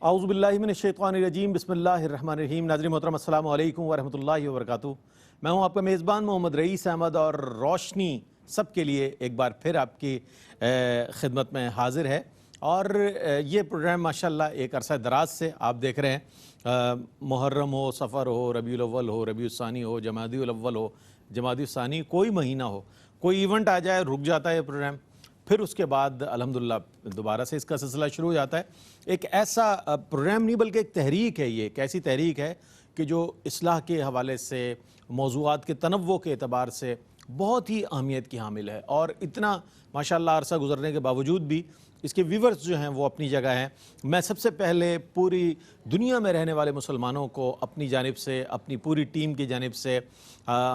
اعوذ باللہ من الشیطان الرجیم بسم اللہ الرحمن الرحیم۔ ناظرین محترم السلام علیکم ورحمۃ اللہ وبرکاتہ۔ میں ہوں آپ کا میزبان محمد رئیس احمد، اور روشنی سب کے لیے ایک بار پھر آپ کی خدمت میں حاضر ہے۔ اور یہ پروگرام ماشاءاللہ ایک عرصہ دراز سے آپ دیکھ رہے ہیں، محرم ہو، سفر ہو، ربیع الاول ہو، ربیع الثانی ہو، جمادی الاول ہو، جمادی الثانی، کوئی مہینہ ہو، کوئی ایونٹ آ جائے، رک جاتا ہے یہ پروگرام، پھر اس کے بعد الحمدللہ دوبارہ سے اس کا سلسلہ شروع ہو جاتا ہے۔ ایک ایسا پروگرام نہیں بلکہ ایک تحریک ہے، یہ ایک ایسی تحریک ہے کہ جو اصلاح کے حوالے سے، موضوعات کے تنوع کے اعتبار سے بہت ہی اہمیت کی حامل ہے، اور اتنا ماشاءاللہ عرصہ گزرنے کے باوجود بھی اس کے ویورز جو ہیں وہ اپنی جگہ ہیں۔ میں سب سے پہلے پوری دنیا میں رہنے والے مسلمانوں کو اپنی جانب سے، اپنی پوری ٹیم کی جانب سے،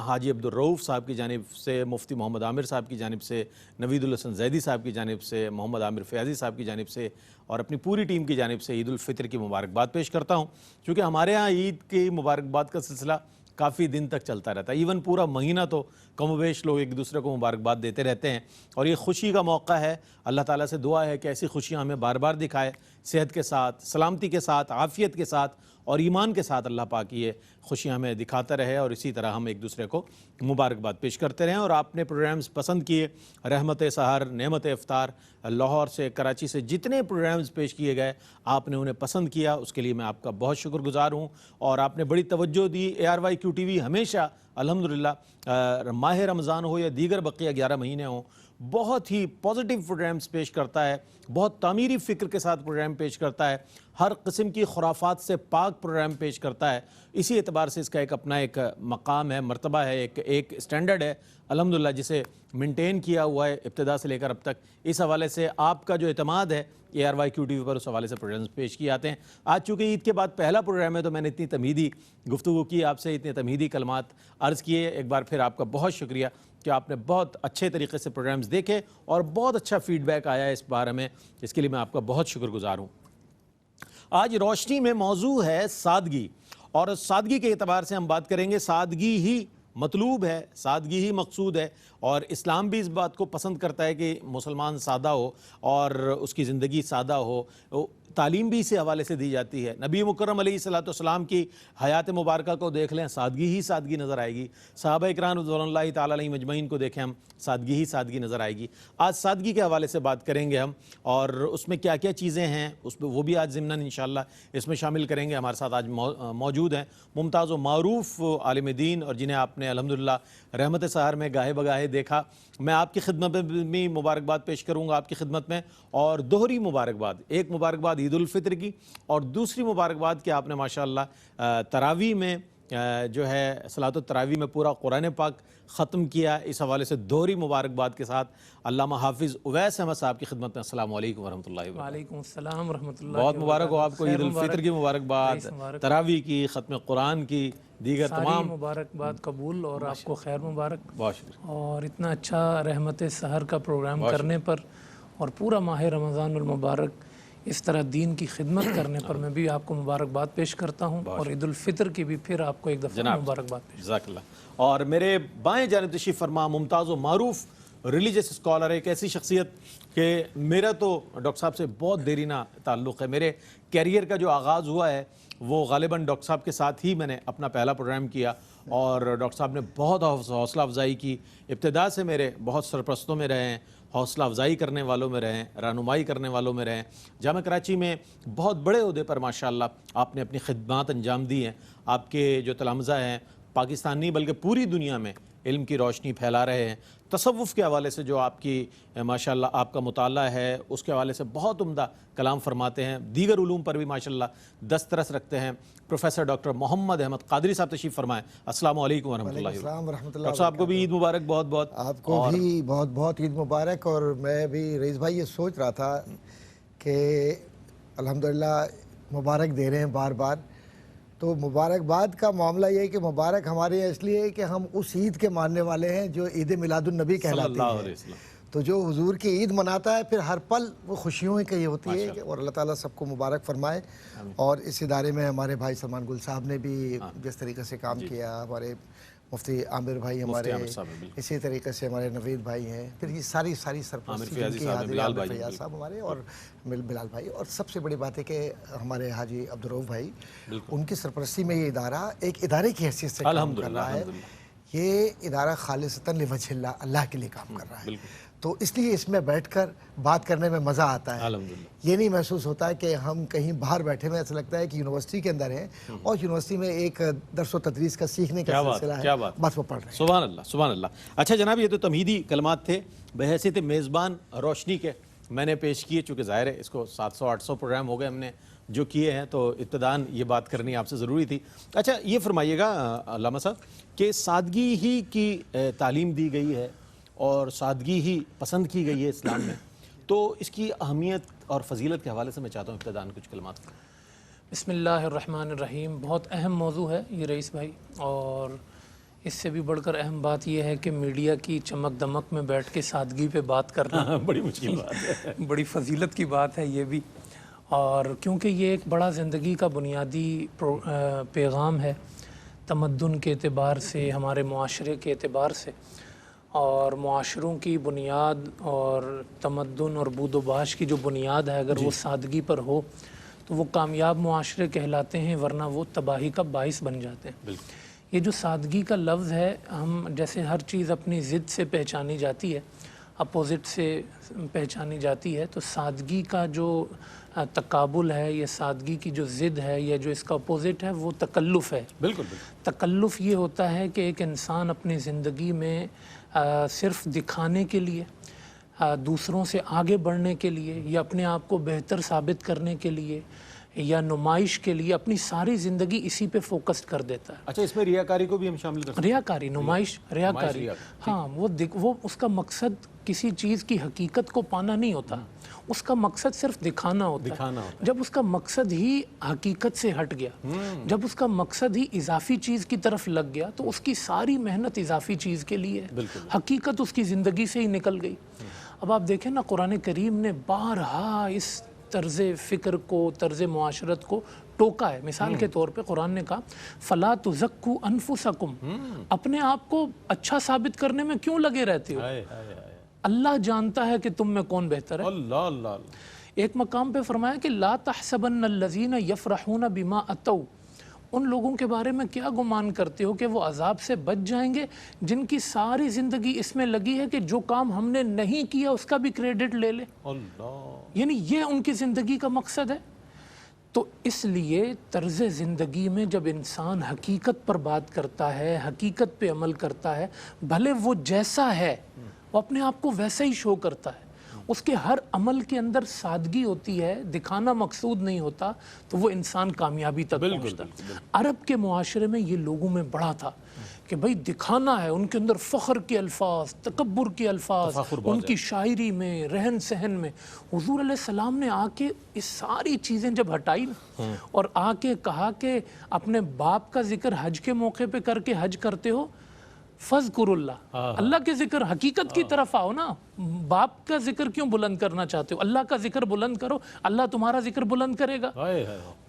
حاجی عبدالرؤف صاحب کی جانب سے، مفتی محمد عامر صاحب کی جانب سے، نوید الحسن زیدی صاحب کی جانب سے، محمد عامر فیاضی صاحب کی جانب سے، اور اپنی پوری ٹیم کی جانب سے عید الفطر کی مبارکباد پیش کرتا ہوں، کیونکہ ہمارے ہاں عید کی مبارکباد کا سلسلہ کافی دن تک چلتا رہتا ہے، ایون پورا مہینہ تو کم و بیش لوگ ایک دوسرے کو مبارکباد دیتے رہتے ہیں، اور یہ خوشی کا موقع ہے۔ اللہ تعالیٰ سے دعا ہے کہ ایسی خوشیاں ہمیں بار بار دکھائے، صحت کے ساتھ، سلامتی کے ساتھ، عافیت کے ساتھ اور ایمان کے ساتھ اللہ پاک یہ خوشیاں ہمیں دکھاتا رہے، اور اسی طرح ہم ایک دوسرے کو مبارکباد پیش کرتے رہیں۔ اور آپ نے پروگرامز پسند کیے، رحمت سحر، نعمت افطار، لاہور سے، کراچی سے جتنے پروگرامز پیش کیے گئے آپ نے انہیں پسند کیا، اس کے لیے میں آپ کا بہت شکر گزار ہوں، اور آپ نے بڑی توجہ دی۔ ARYQ TV ہمیشہ الحمدللہ ماہ رمضان ہو یا دیگر بقیہ 11 مہینے ہوں، بہت ہی پازیٹیو پروگرامز پیش کرتا ہے، بہت تعمیری فکر کے ساتھ پروگرام پیش کرتا ہے، ہر قسم کی خرافات سے پاک پروگرام پیش کرتا ہے۔ اسی اعتبار سے اس کا ایک اپنا ایک مقام ہے، مرتبہ ہے، ایک اسٹینڈرڈ ہے الحمدللہ، جسے مینٹین کیا ہوا ہے ابتدا سے لے کر اب تک۔ اس حوالے سے آپ کا جو اعتماد ہے ARYQ TV پر، اس حوالے سے پروگرامز پیش کیے جاتے ہیں۔ آج چونکہ عید کے بعد پہلا پروگرام ہے تو میں نے اتنی تمہیدی گفتگو کی آپ سے، اتنے تمہیدی کلمات عرض کیے۔ ایک بار پھر آپ کا بہت شکریہ کہ آپ نے بہت اچھے طریقے سے پروگرامز دیکھے، اور بہت اچھا فیڈ بیک آیا ہے اس بار ہمیں، اس کے لیے میں آپ کا بہت شکر گزار ہوں۔ آج روشنی میں موضوع ہے سادگی، اور سادگی کے اعتبار سے ہم بات کریں گے۔ سادگی ہی مطلوب ہے، سادگی ہی مقصود ہے، اور اسلام بھی اس بات کو پسند کرتا ہے کہ مسلمان سادہ ہو اور اس کی زندگی سادہ ہو۔ تعلیم بھی اسی حوالے سے دی جاتی ہے۔ نبی مکرم علیہ الصلوۃ والسلام کی حیات مبارکہ کو دیکھ لیں، سادگی ہی سادگی نظر آئے گی۔ صحابہ اکرام رضوان اللہ تعالیٰ علیہم اجمعین کو دیکھیں ہم، سادگی ہی سادگی نظر آئے گی۔ آج سادگی کے حوالے سے بات کریں گے ہم، اور اس میں کیا کیا چیزیں ہیں اس میں وہ بھی آج ضمناً انشاءاللہ اس میں شامل کریں گے۔ ہمارے ساتھ آج موجود ہیں ممتاز و معروف عالم دین، اور جنہیں آپ نے الحمدللہ رحمت سحر میں گاہے بگاہے دیکھا۔ میں آپ کی خدمت میں بھی مبارکباد پیش کروں گا آپ کی خدمت میں، اور دوہری مبارکباد، ایک مبارکباد عید الفطر کی، اور دوسری مبارکباد کہ آپ نے ماشاءاللہ تراویح میں جو ہے صلاۃ التراویح میں پورا قرآن پاک ختم کیا۔ اس حوالے سے دوہری مبارکباد کے ساتھ علامہ حافظ اویس احمد صاحب کی خدمت میں السلام علیکم ورحمۃ اللہ وبرکاتہ۔ وعلیکم السلام ورحمۃ اللہ۔ بہت مبارک ہو آپ کو، عید الفطر کی مبارکباد، تراویح کی، ختم قرآن کی، دیگر تمام مبارکباد قبول، اور آپ کو خیر مبارک۔ بہت شکریہ، اور اتنا اچھا رحمت سحر کا پروگرام کرنے پر، اور پورا ماہ رمضان المبارک اس طرح دین کی خدمت کرنے پر میں بھی آپ کو مبارکباد پیش کرتا ہوں، اور عید الفطر کی بھی پھر آپ کو ایک دفعہ مبارکباد پیش۔ جزاک اللہ۔ اور میرے بائیں جانب تشریف فرما ممتاز و معروف ریلیجس اسکالر، ایک ایسی شخصیت کہ میرا تو ڈاکٹر صاحب سے بہت دیرینہ تعلق ہے۔ میرے کیریئر کا جو آغاز ہوا ہے وہ غالباً ڈاکٹر صاحب کے ساتھ ہی میں نے اپنا پہلا پروگرام کیا، اور ڈاکٹر صاحب نے بہت حوصلہ افزائی کی۔ ابتدا سے میرے بہت سرپرستوں میں رہے ہیں، حوصلہ افزائی کرنے والوں میں رہیں، رہنمائی کرنے والوں میں رہیں۔ جامعہ کراچی میں بہت بڑے عہدے پر ماشاءاللہ آپ نے اپنی خدمات انجام دی ہیں۔ آپ کے جو تلامذہ ہیں پاکستان نہیں بلکہ پوری دنیا میں علم کی روشنی پھیلا رہے ہیں۔ تصوف کے حوالے سے جو آپ کی ماشاءاللہ آپ کا مطالعہ ہے، اس کے حوالے سے بہت عمدہ کلام فرماتے ہیں۔ دیگر علوم پر بھی ماشاءاللہ دسترس رکھتے ہیں۔ پروفیسر ڈاکٹر محمد احمد قادری صاحب تشریف فرمائیں۔ السلام علیکم ورحمۃ اللہ وبرکاتہ۔ ڈاکٹر صاحب کو بھی عید مبارک، بہت بہت۔ آپ کو بھی بہت بہت عید مبارک۔ اور میں بھی رئیس بھائی یہ سوچ رہا تھا کہ الحمدللہ مبارک دے رہے ہیں بار بار، تو مبارکباد کا معاملہ یہ ہے کہ مبارک ہمارے یہاں اس لیے ہے کہ ہم اس عید کے ماننے والے ہیں جو عید میلاد النبی کہلاتی ہے۔ تو جو حضور کی عید مناتا ہے پھر ہر پل وہ خوشیوں کی یہ ہوتی ہے، اور اللہ تعالیٰ سب کو مبارک فرمائے۔ اور اس ادارے میں ہمارے بھائی سلمان گل صاحب نے بھی جس طریقے سے کام کیا، ہمارے مفتی عامر بھائی ہمارے، عامر صاحب ہیں، بالکل۔ اسی طریقے سے ہمارے نوید بھائی ہیں، پھر یہ ساری سرپرستی فیاضی جن کی صاحب ہیں، حاضری، بلال عامر بھائی ہیں، فیاض صاحب ہمارے، اور بلال بھائی، اور سب سے بڑی بات ہے کہ ہمارے حاجی عبدالرؤف بھائی، ان کی سرپرستی میں یہ ادارہ ایک ادارے کی حیثیت سے کام کر رہا ہے۔ یہ ادارہ خالصتاً لوجہ اللہ، اللہ کے لیے کام کر رہا ہے، تو اس لیے اس میں بیٹھ کر بات کرنے میں مزہ آتا ہے۔ یہ نہیں محسوس ہوتا ہے کہ ہم کہیں باہر بیٹھے ہوئے، ایسا لگتا ہے کہ یونیورسٹی کے اندر ہیں اور یونیورسٹی میں ایک درس و تدریس کا سیکھنے کا سلسلہ ہے، بس وہ پڑھ رہے ہیں۔ سبحان اللہ، سبحان اللہ۔ اچھا جناب، یہ تو تمہیدی کلمات تھے بحیثیت میزبان روشنی کے میں نے پیش کیے، چونکہ ظاہر ہے اس کو 700-800 پروگرام ہو گئے ہم نے جو کیے ہیں، تو ابتداً یہ بات کرنی آپ سے ضروری تھی۔ اچھا یہ فرمائیے گا علامہ صاحب کہ سادگی ہی کی تعلیم دی گئی ہے اور سادگی ہی پسند کی گئی ہے اسلام میں، تو اس کی اہمیت اور فضیلت کے حوالے سے میں چاہتا ہوں ابتداً کچھ کلمات۔ بسم اللہ الرحمن الرحیم۔ بہت اہم موضوع ہے یہ رئیس بھائی، اور اس سے بھی بڑھ کر اہم بات یہ ہے کہ میڈیا کی چمک دمک میں بیٹھ کے سادگی پہ بات کرنا بڑی مشکل بات ہے، بڑی فضیلت کی بات ہے یہ بھی، اور کیونکہ یہ ایک بڑا زندگی کا بنیادی پیغام ہے تمدن کے اعتبار سے، ہمارے معاشرے کے اعتبار سے، اور معاشروں کی بنیاد اور تمدن اور بود و باش کی جو بنیاد ہے اگر وہ سادگی پر ہو تو وہ کامیاب معاشرے کہلاتے ہیں، ورنہ وہ تباہی کا باعث بن جاتے ہیں۔ یہ جو سادگی کا لفظ ہے، ہم جیسے ہر چیز اپنی ضد سے پہچانی جاتی ہے، اپوزٹ سے پہچانی جاتی ہے، تو سادگی کا جو تقابل ہے، یہ سادگی کی جو ضد ہے، یا جو اس کا اپوزٹ ہے، وہ تکلف ہے۔ بالکل۔ تکلف یہ ہوتا ہے کہ ایک انسان اپنی زندگی میں صرف دکھانے کے لیے، دوسروں سے آگے بڑھنے کے لیے، یا اپنے آپ کو بہتر ثابت کرنے کے لیے، یا نمائش کے لیے اپنی ساری زندگی اسی پہ فوکس کر دیتا ہے۔ اچھا، اس میں ریاکاری کو بھی ہم شامل کر سکتے ہیں؟ ریاکاری، نمائش، ریاکاری، ہاں، وہ اس کا مقصد کسی چیز کی حقیقت کو پانا نہیں ہوتا، اس کا مقصد صرف دکھانا ہوتا ہے۔ جب اس کا مقصد ہی حقیقت سے ہٹ گیا، جب اس کا مقصد ہی اضافی چیز کی طرف لگ گیا، تو اس کی ساری محنت اضافی چیز کے لیے ہے، حقیقت اس کی زندگی سے ہی نکل گئی۔ اب آپ دیکھیں نا، قرآن کریم نے بارہا اس طرز فکر کو، طرز معاشرت کو ٹوکا ہے۔ مثال کے طور پہ قرآن نے کہا فَلَا تُزَكُّوا أَنفُسَكُمْ، اپنے آپ کو اچھا ثابت کرنے میں کیوں لگے رہتے ہو؟ اللہ جانتا ہے کہ تم میں کون بہتر ہے۔ اللہ اللہ۔ ایک مقام پہ فرمایا کہ لا تحسبن الذین یفرحون بما اتوا، ان لوگوں کے بارے میں کیا گمان کرتے ہو کہ وہ عذاب سے بچ جائیں گے جن کی ساری زندگی اس میں لگی ہے کہ جو کام ہم نے نہیں کیا اس کا بھی کریڈٹ لے لے۔ اللہ، یعنی یہ ان کی زندگی کا مقصد ہے۔ تو اس لیے طرز زندگی میں جب انسان حقیقت پر بات کرتا ہے، حقیقت پہ عمل کرتا ہے، بھلے وہ جیسا ہے وہ اپنے آپ کو ویسا ہی شو کرتا ہے، اس کے ہر عمل کے اندر سادگی ہوتی ہے، دکھانا مقصود نہیں ہوتا، تو وہ انسان کامیابی تک پہنچتا ہے۔ عرب کے معاشرے میں یہ لوگوں میں بڑا تھا کہ بھئی دکھانا ہے، ان کے اندر فخر کے الفاظ، تکبر کے الفاظ، ان کی شاعری میں، رہن سہن میں۔ حضور علیہ السلام نے آ کے اس ساری چیزیں جب ہٹائی نا، اور آ کے کہا کہ اپنے باپ کا ذکر حج کے موقع پہ کر کے حج کرتے ہو، فذکر اللہ، اللہ کے ذکر حقیقت کی طرف آؤ نا، باپ کا ذکر کیوں بلند کرنا چاہتے ہو؟ اللہ کا ذکر بلند کرو، اللہ تمہارا ذکر بلند کرے گا۔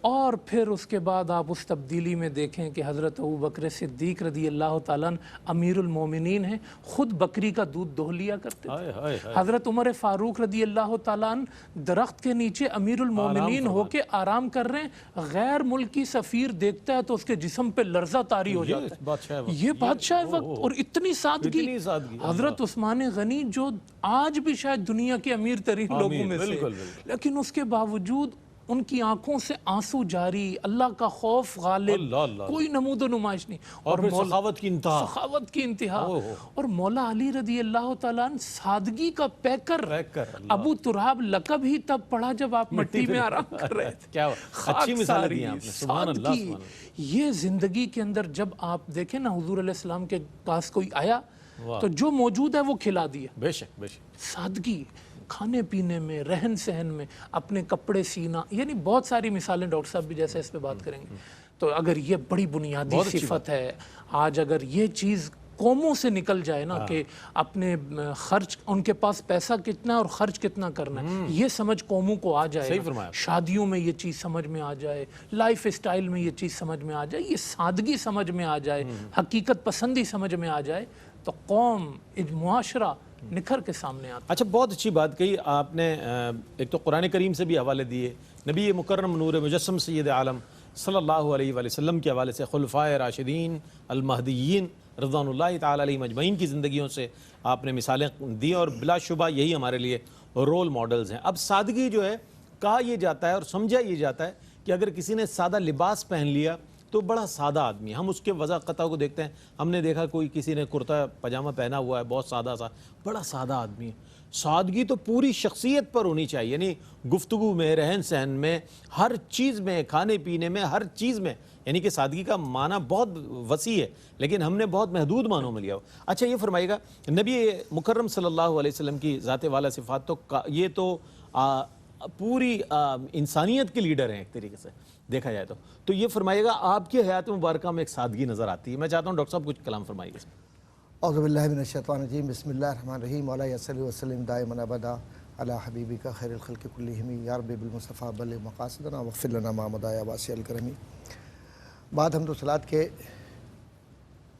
اور پھر اس کے بعد آپ اس تبدیلی میں دیکھیں کہ حضرت ابوبکر صدیق رضی اللہ تعالیٰ امیر المومنین ہیں، خود بکری کا دودھ دوہ لیا کرتے تھے۔ حضرت عمر فاروق رضی اللہ تعالیٰ درخت کے نیچے امیر المومنین ہو کے آرام کر رہے ہیں، غیر ملکی سفیر دیکھتا ہے تو اس کے جسم پہ لرزہ طاری ہو جاتا ہے۔ یہ بادشاہ وقت، اور اتنی سادگی۔ حضرت عثمان غنی جو آج بھی شاید دنیا کے امیر ترین لوگوں میں سے، لیکن اس کے باوجود ان کی آنکھوں سے آنسو جاری، اللہ کا خوف غالب، کوئی نمود و نمائش نہیں، اور سخاوت کی انتہا، سخاوت کی انتہا۔ اور مولا علی رضی اللہ تعالیٰ سادگی کا پیکر، ابو تراب لقب ہی تب پڑھا جب آپ مٹی میں آرام کر رہے تھے۔ کیا اچھی مثال دی آپ نے، سبحان اللہ۔ یہ زندگی کے اندر جب آپ دیکھیں نا، حضور علیہ السلام کے پاس کوئی آیا تو جو موجود ہے وہ کھلا دیا۔ بے شک بے شک۔ سادگی کھانے پینے میں، رہن سہن میں، اپنے کپڑے سینا، یعنی بہت ساری مثالیں ڈاکٹر صاحب بھی جیسے اس پہ بات کریں گے۔ تو اگر یہ بڑی بنیادی صفت ہے، آج اگر یہ چیز قوموں سے نکل جائے نا کہ اپنے خرچ، ان کے پاس پیسہ کتنا اور خرچ کتنا کرنا ہے، یہ سمجھ قوموں کو آ جائے، شادیوں میں یہ چیز سمجھ میں آ جائے، لائف اسٹائل میں یہ چیز سمجھ میں آ جائے، یہ سادگی سمجھ میں آ جائے، حقیقت پسندی سمجھ میں آ جائے، تو قوم، معاشرہ نکھر کے سامنے آتا ہے۔ اچھا، بہت اچھی بات کہی آپ نے، ایک تو قرآن کریم سے بھی حوالے دیے، نبی مکرم نور مجسم سید عالم صلی اللہ علیہ وآلہ وسلم کے حوالے سے، خلفائے راشدین المہدیین رضوان اللہ تعالی علیہم اجمعین کی زندگیوں سے آپ نے مثالیں دی، اور بلا شبہ یہی ہمارے لیے رول ماڈلز ہیں۔ اب سادگی جو ہے، کہا یہ جاتا ہے اور سمجھا یہ جاتا ہے کہ اگر کسی نے سادہ لباس پہن لیا تو بڑا سادہ آدمی ہے۔ ہم اس کے وضاحت کو دیکھتے ہیں، ہم نے دیکھا کوئی کسی نے کرتا پاجامہ پہنا ہوا ہے، بہت سادہ سا، بڑا سادہ آدمی ہے۔ سادگی تو پوری شخصیت پر ہونی چاہیے، یعنی گفتگو میں، رہن سہن میں، ہر چیز میں، کھانے پینے میں، ہر چیز میں، یعنی کہ سادگی کا معنی بہت وسیع ہے، لیکن ہم نے بہت محدود معنوں میں لیا ہو۔ اچھا یہ فرمائیے گا، نبی مکرم صلی اللہ علیہ وسلم کی ذات والا صفات تو یہ تو پوری انسانیت کے لیڈر ہیں ایک طریقے سے دیکھا جائے تو یہ فرمائیے گا آپ کی حیات مبارکہ میں ایک سادگی نظر آتی ہے۔ میں چاہتا ہوں ڈاکٹر صاحب کچھ کلام فرمائیے گا۔ اعوذ باللہ من الشیطان الرجیم، بسم اللہ الرحمن الرحیم، مولا صلی وسلم دائما ابدا علی حبیبک خیر الخلق کلہم، یا رب بالمصطفیٰ بلغ مقاصدنا واغفر لنا ما مضى یا واسع الکرم۔ بعد حمد و صلوات کے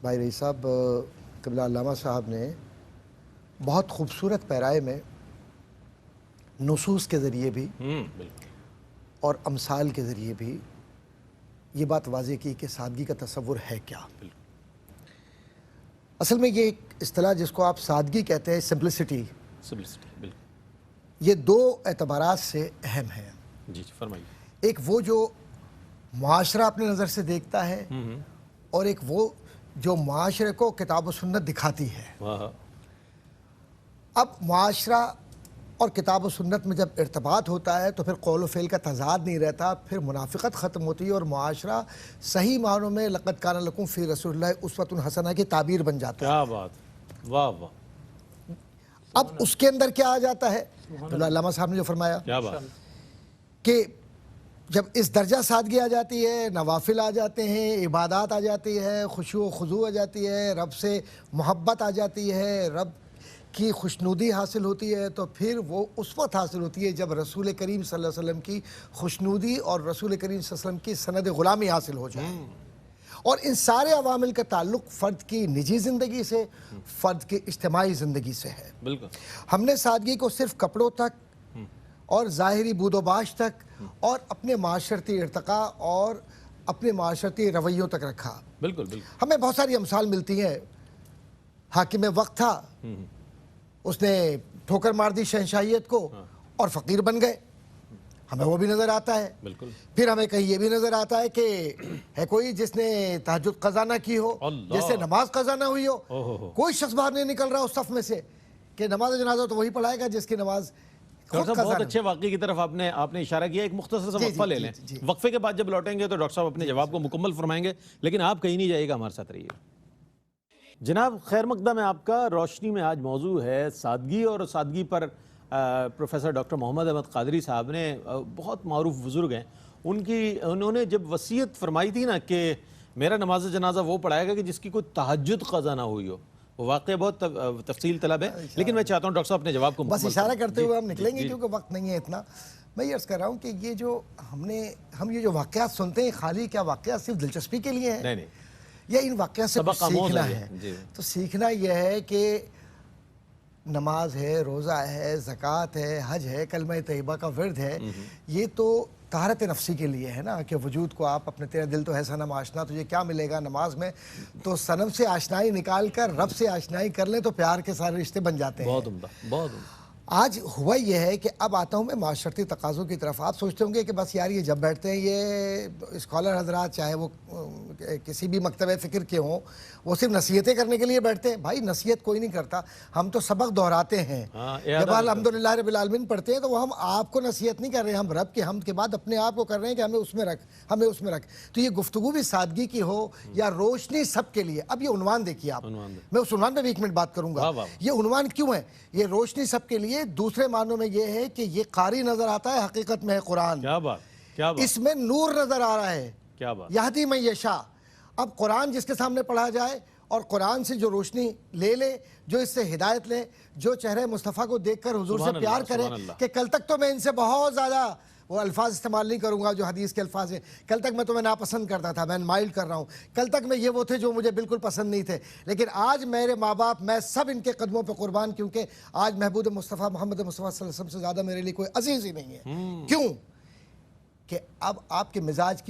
بھائی رئیس صاحب، قبلہ علامہ صاحب نے بہت خوبصورت پیرائے میں نصوص کے ذریعے بھی اور امثال کے ذریعے بھی یہ بات واضح کی کہ سادگی کا تصور ہے کیا۔ اصل میں یہ ایک اصطلاح جس کو آپ سادگی کہتے ہیں، سمپلسٹی، یہ دو اعتبارات سے اہم ہے۔ جی فرمائیے۔ ایک وہ جو معاشرہ اپنے نظر سے دیکھتا ہے، اور ایک وہ جو معاشرے کو کتاب و سنت دکھاتی ہے۔ اب معاشرہ اور کتاب و سنت میں جب ارتباط ہوتا ہے تو پھر قول و فعل کا تضاد نہیں رہتا، پھر منافقت ختم ہوتی ہے اور معاشرہ صحیح معنوں میں لقد کان لکم فی رسول اللہ اسوۃ حسنہ کی تعبیر بن جاتا ہے۔ کیا بات، واہ واہ۔ اب اس کے اندر کیا آ جاتا ہے، علامہ صاحب نے جو فرمایا کیا بات کہ جب اس درجہ سادگی آ جاتی ہے، نوافل آ جاتے ہیں، عبادات آ جاتی ہے، خشوع و خضوع آ جاتی ہے، رب سے محبت آ جاتی ہے، رب کی خوشنودی حاصل ہوتی ہے، تو پھر وہ اس وقت حاصل ہوتی ہے جب رسول کریم صلی اللہ علیہ وسلم کی خوشنودی اور رسول کریم صلی اللہ علیہ وسلم کی سند غلامی حاصل ہو جائے۔ اور ان سارے عوامل کا تعلق فرد کی نجی زندگی سے، فرد کی اجتماعی زندگی سے ہے۔ بالکل۔ ہم نے سادگی کو صرف کپڑوں تک اور ظاہری بود و باش تک اور اپنے معاشرتی ارتقاء اور اپنے معاشرتی رویوں تک رکھا۔ بالکل بالکل۔ ہمیں بہت ساری امثال ملتی ہیں۔ حاکم وقت تھا، اس نے ٹھوکر مار دی شہنشاہیت کو اور فقیر بن گئے، ہمیں وہ بھی نظر آتا ہے۔ بالکل۔ پھر ہمیں کہیں یہ بھی نظر آتا ہے کہ ہے کوئی جس نے تہجد قضا نہ کی ہو، جس سے نماز قضا نہ ہوئی ہو، کوئی شخص باہر نہیں نکل رہا اس صف میں سے کہ نماز جنازہ تو وہی پڑھائے گا جس کی نماز خود قضا۔ بہت اچھے واقعے کی طرف آپ نے اشارہ کیا۔ ایک مختصر سا وقفہ لے لیں، وقفے کے بعد جب لوٹیں گے تو ڈاکٹر صاحب اپنے جواب کو مکمل فرمائیں گے، لیکن آپ کہیں نہیں جائیے گا، ہمارے ساتھ رہیے۔ جناب خیر مقدم ہے آپ کا۔ روشنی میں آج موضوع ہے سادگی، اور سادگی پر پروفیسر ڈاکٹر محمد احمد قادری صاحب نے، بہت معروف بزرگ ہیں، انہوں نے جب وصیت فرمائی تھی نا کہ میرا نماز جنازہ وہ پڑھائے گا کہ جس کی کوئی تہجد قضا نہ ہوئی ہو، وہ واقعہ بہت تفصیل طلب ہے، لیکن میں چاہتا ہوں ڈاکٹر صاحب اپنے جواب کو بس اشارہ کرتے ہوئے ہم نکلیں گے کیونکہ وقت نہیں ہے اتنا۔ میں یہ عرض کر رہا ہوں کہ یہ جو ہم یہ جو واقعات سنتے ہیں، خالی کیا واقعات صرف دلچسپی کے لیے ہیں؟ نہیں، یا ان واقعات سے کچھ سیکھنا ہے؟ تو سیکھنا یہ ہے کہ نماز ہے، روزہ ہے، زکوٰۃ ہے، حج ہے، کلمہ طیبہ کا ورد ہے، یہ تو طہارت نفسی کے لیے ہے نا، کہ وجود کو آپ اپنے، تیرا دل تو ہے صنم آشنا، تجھے کیا ملے گا نماز میں؟ تو صنم سے آشنائی نکال کر رب سے آشنائی کر لیں تو پیار کے سارے رشتے بن جاتے ہیں۔ بہت عمدہ، بہت عمدہ۔ آج ہوا یہ ہے کہ اب آتا ہوں میں معاشرتی تقاضوں کی طرف۔ آپ سوچتے ہوں گے کہ بس یار یہ جب بیٹھتے ہیں یہ اسکالر حضرات، چاہے وہ کسی بھی مکتب فکر کے ہوں، وہ صرف نصیحتیں کرنے کے لیے بیٹھتے ہیں۔ بھائی نصیحت کوئی نہیں کرتا، ہم تو سبق دہراتے ہیں۔ جب الحمدللہ رب العالمین پڑھتے ہیں تو وہ ہم آپ کو نصیحت نہیں کر رہے ہیں، ہم رب کی حمد کے بعد اپنے آپ کو کر رہے ہیں کہ ہمیں اس میں رکھ، ہمیں اس میں رکھ۔ تو یہ گفتگو بھی سادگی کی ہو یا روشنی سب کے لیے۔ اب یہ عنوان دیکھیے آپ، میں اس عنوان پہ بھی ایک منٹ بات کروں گا۔ یہ عنوان کیوں ہے؟ یہ روشنی سب کے لیے دوسرے معنوں میں یہ ہے کہ یہ قاری نظر آتا ہے، حقیقت میں ہے قرآن۔ کیا بات، کیا بات، اس میں نور نظر آ رہا ہے، کیا بات، یہدی من یشاء۔ اب قرآن جس کے سامنے پڑھا جائے اور قرآن سے جو روشنی لے لے، جو اس سے ہدایت لے، جو چہرہ مصطفیٰ کو دیکھ کر حضور سے پیار کرے کہ کل تک تو میں ان سے بہت زیادہ وہ الفاظ استعمال نہیں کروں گا جو حدیث کے الفاظ ہیں، کل تک میں تمہیں ناپسند کرتا تھا، میں مائلڈ کر رہا ہوں، کل تک میں یہ وہ تھے جو مجھے بالکل پسند نہیں تھے، لیکن آج میرے ماں باپ میں سب ان کے قدموں پہ قربان، کیونکہ آج محبوب مصطفیٰ محمد مصطفیٰ صلی اللہ علیہ وسلم سے زیادہ میرے لیے کوئی عزیز ہی نہیں ہے۔ کیوں کہ اب آپ کے مزاج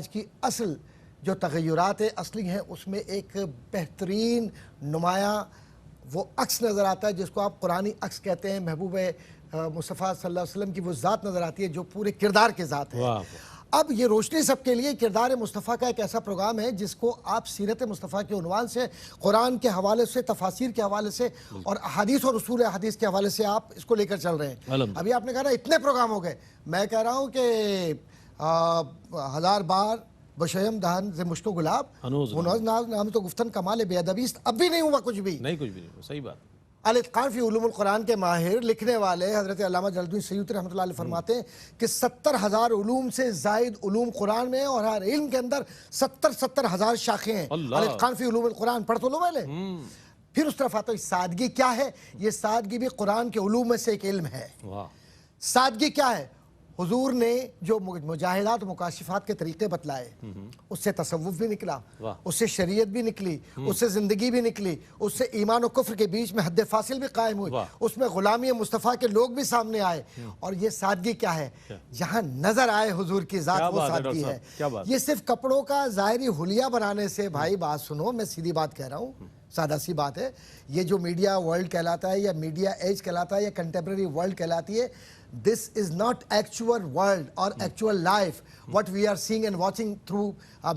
کی اصل جو تغیرات اصلی ہیں اس میں ایک بہترین نمایاں وہ عکس نظر آتا ہے جس کو آپ قرآنی عکس کہتے ہیں، محبوب مصطفیٰ صلی اللہ علیہ وسلم کی وہ ذات نظر آتی ہے جو پورے کردار کے ذات ہے۔ اب یہ روشنی سب کے لیے کردار مصطفیٰ کا ایک ایسا پروگرام ہے جس کو آپ سیرت مصطفیٰ کے عنوان سے، قرآن کے حوالے سے، تفاسیر کے حوالے سے اور احادیث اور اصول احادیث کے حوالے سے آپ اس کو لے کر چل رہے ہیں۔ ابھی آپ نے کہا نا اتنے پروگرام ہو گئے، میں کہہ رہا ہوں کہ 1000 بار بشیم دہن سے مشک و گلاب ہنوز نام تو گفتن کمال بے ادبی، اب بھی نہیں ہوا کچھ بھی، صحیح بات۔ الاتقان فی علوم القرآن کے ماہر لکھنے والے حضرت علامہ جلال الدین سیوطی رحمۃ اللہ علیہ فرماتے ہیں کہ 70,000 علوم سے زائد علوم قرآن میں ہیں اور ہر علم کے اندر 70,000 شاخیں ہیں۔ الاتقان فی علوم القرآن پڑھ تو لو پہلے، پھر اس طرف آتا ہے سادگی کیا ہے۔ یہ سادگی بھی قرآن کے علوم میں سے ایک علم ہے۔ سادگی کیا ہے؟ حضور نے جو مجاہدات و مکاشفات کے طریقے بتلائے، اس سے تصوف بھی نکلا، اس سے شریعت بھی نکلی، اس سے زندگی بھی نکلی، اس سے ایمان و کفر کے بیچ میں حد فاصل بھی قائم ہوئی، اس میں غلامی مصطفیٰ کے لوگ بھی سامنے آئے۔ اور یہ سادگی کیا ہے؟ جہاں نظر آئے حضور کی ذات وہ سادگی ہے۔ یہ صرف کپڑوں کا ظاہری حلیہ بنانے سے، بھائی بات سنو، میں سیدھی بات کہہ رہا ہوں، سادہ سی بات ہے، یہ جو میڈیا ورلڈ کہلاتا ہے یا میڈیا ایج کہلاتا ہے یا کنٹمپریری ورلڈ کہلاتی ہے، this is not actual world or actual life what we are seeing and watching through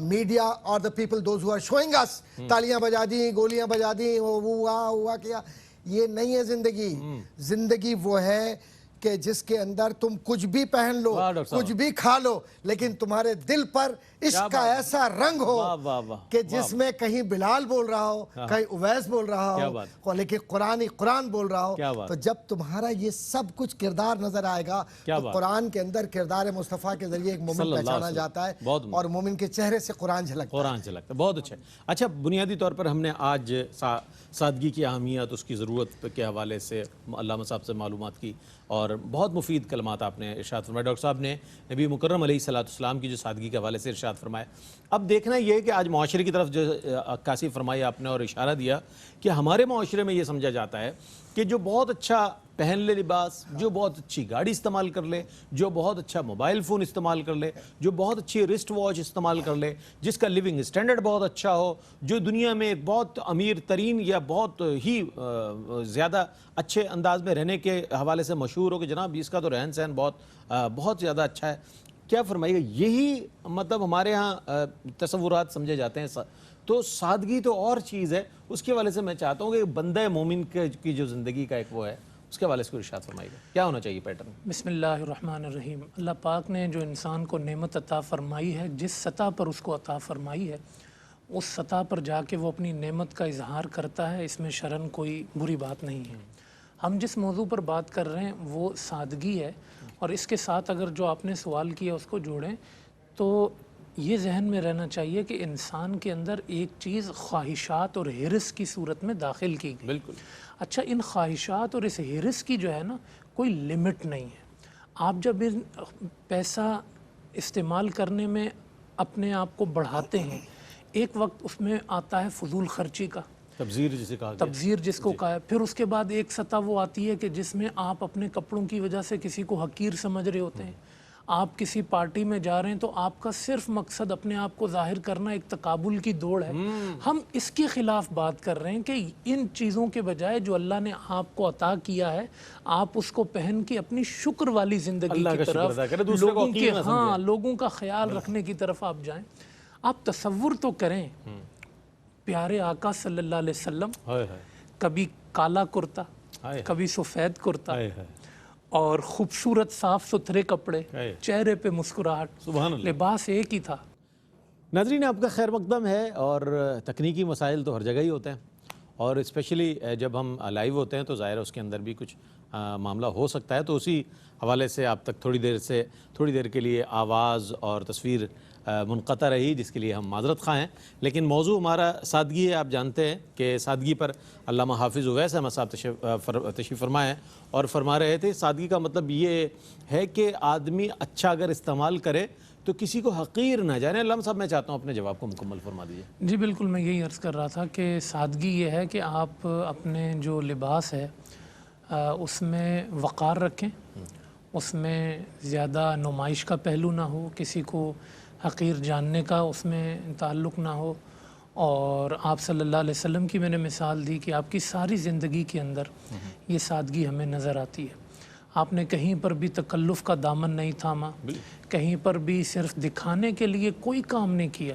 media or the people those who are showing us تالیاں بجا دیں، گولیاں بجا دیں، ہوا کیا، یہ نہیں ہے زندگی۔ زندگی وہ ہے کہ جس کے اندر تم کچھ بھی پہن لو، کچھ بھی کھا لو، لیکن تمہارے دل پر عشق کا ایسا رنگ ہو کہ جس میں کہیں بلال بول رہا ہو، کہیں اویس بول رہا ہو، لیکن قرآن بول رہا ہو۔ تو جب تمہارا یہ سب کچھ کردار نظر آئے گا تو قرآن کے اندر کردار مصطفیٰ کے ذریعے ایک مومن پہچانا جاتا ہے اور مومن کے چہرے سے قرآن جھلکتا ہے۔ بہت اچھا۔ اچھا، بنیادی طور پر ہم نے آج سادگی کی اہمیت، اس کی ضرورت کے حوالے سے علامہ صاحب سے معلومات کی اور بہت مفید کلمات آپ نے ارشاد فرمائے۔ ڈاکٹر صاحب نے نبی مکرم علیہ السلام کی جو سادگی کے حوالے سے ارشاد فرمایا۔ اب دیکھنا یہ ہے کہ آج معاشرے کی طرف جو عکاسی فرمائی آپ نے اور اشارہ دیا کہ ہمارے معاشرے میں یہ سمجھا جاتا ہے کہ جو بہت اچھا پہن لے لباس، جو بہت اچھی گاڑی استعمال کر لے، جو بہت اچھا موبائل فون استعمال کر لے، جو بہت اچھی رسٹ واچ استعمال کر لے، جس کا لیونگ اسٹینڈرڈ بہت اچھا ہو، جو دنیا میں ایک بہت امیر ترین یا بہت ہی زیادہ اچھے انداز میں رہنے کے حوالے سے مشہور ہو کہ جناب اس کا تو رہن سہن بہت زیادہ اچھا ہے، کیا فرمائیے گا؟ یہی مطلب ہمارے ہاں تصورات سمجھے جاتے ہیں۔ تو سادگی تو اور چیز ہے، اس کے حوالے سے میں چاہتا ہوں کہ بندہ مومن کی جو زندگی کا ایک وہ ہے، اس کے حوالے سے کوئی ارشاد فرمائیے گا، کیا ہونا چاہیے پیٹرن؟ بسم اللہ الرحمن الرحیم۔ اللہ پاک نے جو انسان کو نعمت عطا فرمائی ہے، جس سطح پر اس کو عطا فرمائی ہے، اس سطح پر جا کے وہ اپنی نعمت کا اظہار کرتا ہے، اس میں شرعاً کوئی بری بات نہیں ہے۔ ہم جس موضوع پر بات کر رہے ہیں وہ سادگی ہے، اور اس کے ساتھ اگر جو آپ نے سوال کیا اس کو جوڑیں تو یہ ذہن میں رہنا چاہیے کہ انسان کے اندر ایک چیز خواہشات اور حرص کی صورت میں داخل کی گئی۔ بالکل۔ اچھا، ان خواہشات اور اس حرص کی جو ہے نا کوئی لمٹ نہیں ہے۔ آپ جب ان پیسہ استعمال کرنے میں اپنے آپ کو بڑھاتے ہیں، ایک وقت اس میں آتا ہے فضول خرچی کا، تبذیر جسے کہا گیا، تبذیر جس کو کہا ہے۔ پھر اس کے بعد ایک سطح وہ آتی ہے کہ جس میں آپ اپنے کپڑوں کی وجہ سے کسی کو حقیر سمجھ رہے ہوتے ہیں۔ آپ کسی پارٹی میں جا رہے ہیں تو آپ کا صرف مقصد اپنے آپ کو ظاہر کرنا ایک تقابل کی دوڑ ہے۔ ہم اس کے خلاف بات کر رہے ہیں کہ ان چیزوں کے بجائے جو اللہ نے آپ کو عطا کیا ہے، آپ اس کو پہن کے اپنی شکر والی زندگی کی طرف، لوگوں کا خیال رکھنے کی طرف آپ جائیں۔ آپ تصور تو کریں، پیارے آقا صلی اللہ علیہ وسلم کبھی کالا کرتا، کبھی سفید کرتا، اور خوبصورت صاف ستھرے کپڑے، چہرے پہ مسکراہٹ، لباس ایک ہی تھا۔ ناظرین، آپ کا خیر مقدم ہے، اور تکنیکی مسائل تو ہر جگہ ہی ہوتے ہیں، اور اسپیشلی جب ہم لائیو ہوتے ہیں تو ظاہر ہے اس کے اندر بھی کچھ معاملہ ہو سکتا ہے، تو اسی حوالے سے آپ تک تھوڑی دیر کے لیے آواز اور تصویر منقطع رہی، جس کے لیے ہم معذرت خواہ ہیں۔ لیکن موضوع ہمارا سادگی ہے۔ آپ جانتے ہیں کہ سادگی پر علامہ حافظ اویس احمد صاحب تشریف فرما ہیں اور فرما رہے تھے سادگی کا مطلب یہ ہے کہ آدمی اچھا اگر استعمال کرے تو کسی کو حقیر نہ جانے۔ علامہ صاحب میں چاہتا ہوں اپنے جواب کو مکمل فرما دیجیے۔ جی بالکل، میں یہی عرض کر رہا تھا کہ سادگی یہ ہے کہ آپ اپنے جو لباس ہے اس میں وقار رکھیں، اس میں زیادہ نمائش کا پہلو نہ ہو، کسی کو حقیر جاننے کا اس میں تعلق نہ ہو، اور آپ صلی اللہ علیہ وسلم کی میں نے مثال دی کہ آپ کی ساری زندگی کے اندر یہ سادگی ہمیں نظر آتی ہے۔ آپ نے کہیں پر بھی تکلف کا دامن نہیں تھاما، کہیں پر بھی صرف دکھانے کے لیے کوئی کام نہیں کیا۔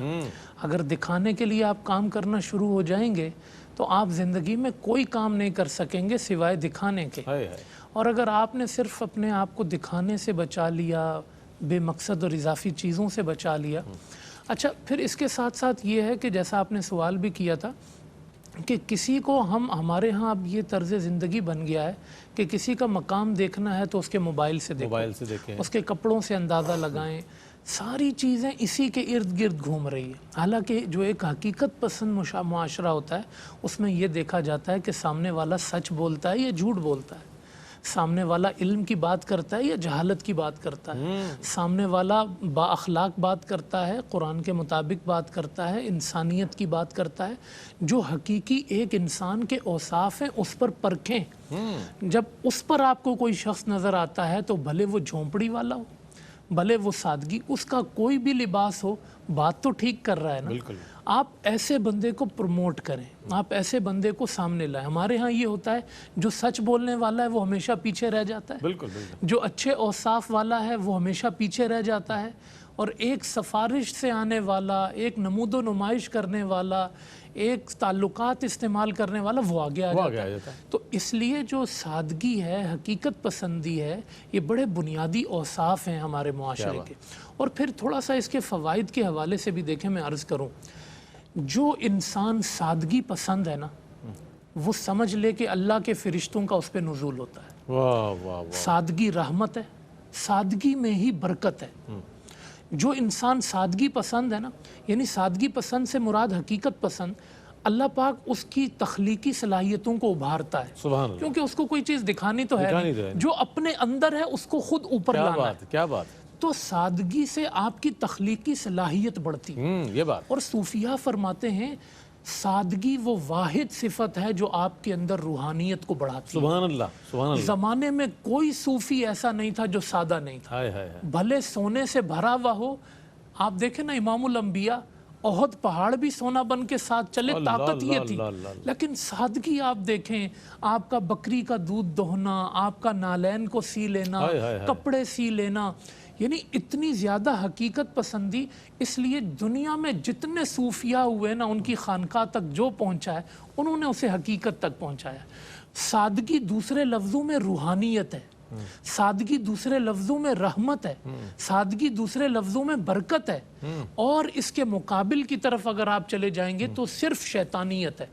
اگر دکھانے کے لیے آپ کام کرنا شروع ہو جائیں گے تو آپ زندگی میں کوئی کام نہیں کر سکیں گے سوائے دکھانے کے۔ اور اگر آپ نے صرف اپنے آپ کو دکھانے سے بچا لیا، بے مقصد اور اضافی چیزوں سے بچا لیا، اچھا پھر اس کے ساتھ ساتھ یہ ہے کہ جیسا آپ نے سوال بھی کیا تھا کہ کسی کو ہمارے ہاں اب یہ طرز زندگی بن گیا ہے کہ کسی کا مقام دیکھنا ہے تو اس کے موبائل سے دیکھیں، اس کے کپڑوں سے اندازہ لگائیں، ساری چیزیں اسی کے ارد گرد گھوم رہی ہے۔ حالانکہ جو ایک حقیقت پسند معاشرہ ہوتا ہے اس میں یہ دیکھا جاتا ہے کہ سامنے والا سچ بولتا ہے یا جھوٹ بولتا ہے، سامنے والا علم کی بات کرتا ہے یا جہالت کی بات کرتا ہے، سامنے والا با اخلاق بات کرتا ہے، قرآن کے مطابق بات کرتا ہے، انسانیت کی بات کرتا ہے۔ جو حقیقی ایک انسان کے اوصاف ہیں اس پر پرکھیں۔ جب اس پر آپ کو کوئی شخص نظر آتا ہے تو بھلے وہ جھونپڑی والا ہو، بھلے وہ سادگی، اس کا کوئی بھی لباس ہو، بات تو ٹھیک کر رہا ہے نا۔ آپ ایسے بندے کو پروموٹ کریں، آپ ایسے بندے کو سامنے لائیں۔ ہمارے ہاں یہ ہوتا ہے جو سچ بولنے والا ہے وہ ہمیشہ پیچھے رہ جاتا ہے، جو اچھے اوصاف والا ہے وہ ہمیشہ پیچھے رہ جاتا ہے، اور ایک سفارش سے آنے والا، ایک نمود و نمائش کرنے والا، ایک تعلقات استعمال کرنے والا وہ آگے آ جاتا ہے۔ تو اس لیے جو سادگی ہے، حقیقت پسندی ہے، یہ بڑے بنیادی اوصاف ہیں ہمارے معاشرے کے۔ اور پھر تھوڑا سا اس کے فوائد کے حوالے سے بھی دیکھیں، میں عرض کروں، جو انسان سادگی پسند ہے نا، وہ سمجھ لے کہ اللہ کے فرشتوں کا اس پہ نزول ہوتا ہے۔ سادگی رحمت ہے، سادگی میں ہی برکت ہے۔ جو انسان سادگی پسند ہے نا، یعنی سادگی پسند سے مراد حقیقت پسند، اللہ پاک اس کی تخلیقی صلاحیتوں کو ابھارتا ہے، کیونکہ اس کو کوئی چیز دکھانی تو ہے نہیں، جو اپنے اندر ہے اس کو خود اوپر لانا ہے۔ کیا بات! تو سادگی سے آپ کی تخلیقی صلاحیت بڑھتی ہے۔ یہ بات، اور صوفیہ فرماتے ہیں سادگی وہ واحد صفت ہے جو آپ کے اندر روحانیت کو بڑھاتی ہے۔ سبحان اللہ، سبحان اللہ۔ زمانے میں کوئی صوفی ایسا نہیں تھا جو سادہ نہیں تھا، بھلے سونے سے بھرا ہوا ہو۔ آپ دیکھیں نا امام الانبیاء، احد پہاڑ بھی سونا بن کے ساتھ چلے، طاقت یہ تھی، لیکن سادگی آپ دیکھیں، آپ کا بکری کا دودھ دوہنا، آپ کا نالین کو سی لینا، کپڑے سی لینا، یعنی اتنی زیادہ حقیقت پسندی۔ اس لیے دنیا میں جتنے صوفیاء ہوئے نا، ان کی خانقاہ تک جو پہنچا ہے انہوں نے اسے حقیقت تک پہنچایا۔ سادگی دوسرے لفظوں میں روحانیت ہے، سادگی دوسرے لفظوں میں رحمت ہے، سادگی دوسرے لفظوں میں برکت ہے، اور اس کے مقابل کی طرف اگر آپ چلے جائیں گے تو صرف شیطانیت ہے،